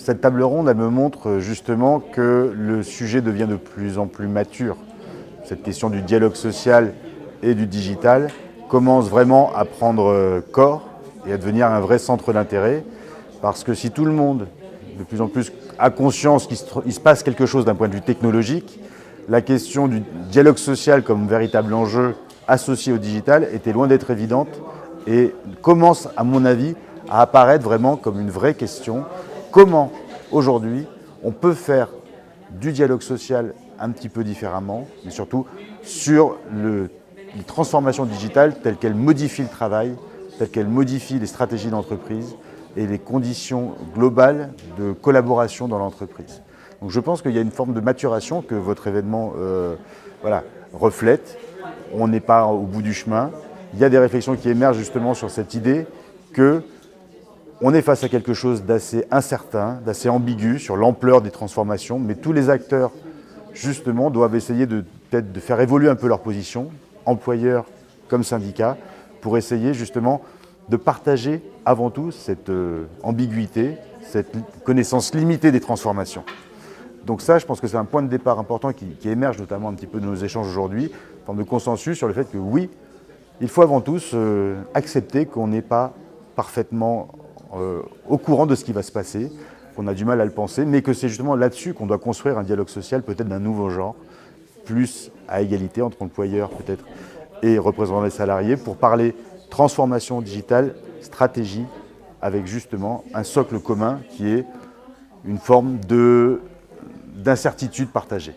Cette table ronde, elle me montre justement que le sujet devient de plus en plus mature. Cette question du dialogue social et du digital commence vraiment à prendre corps et à devenir un vrai centre d'intérêt. Parce que si tout le monde, de plus en plus, a conscience qu'il se passe quelque chose d'un point de vue technologique, la question du dialogue social comme véritable enjeu associé au digital était loin d'être évidente et commence, à mon avis, à apparaître vraiment comme une vraie question. Comment, aujourd'hui, on peut faire du dialogue social un petit peu différemment, mais surtout sur les transformations digitales telles qu'elles modifient le travail, telles qu'elles modifient les stratégies d'entreprise et les conditions globales de collaboration dans l'entreprise. Donc je pense qu'il y a une forme de maturation que votre événement reflète. On n'est pas au bout du chemin. Il y a des réflexions qui émergent justement sur cette idée qu'on est face à quelque chose d'assez incertain, d'assez ambigu sur l'ampleur des transformations, mais tous les acteurs justement doivent essayer peut-être de faire évoluer un peu leur position, employeurs comme syndicats, pour essayer justement de partager avant tout cette ambiguïté, cette connaissance limitée des transformations. Donc ça, je pense que c'est un point de départ important qui émerge notamment un petit peu de nos échanges aujourd'hui, une forme de consensus sur le fait que oui, il faut avant tout accepter qu'on n'est pas parfaitement au courant de ce qui va se passer, qu'on a du mal à le penser, mais que c'est justement là-dessus qu'on doit construire un dialogue social peut-être d'un nouveau genre, plus à égalité entre employeurs peut-être et représentants des salariés, pour parler transformation digitale, stratégie, avec justement un socle commun qui est une forme d'incertitude partagée.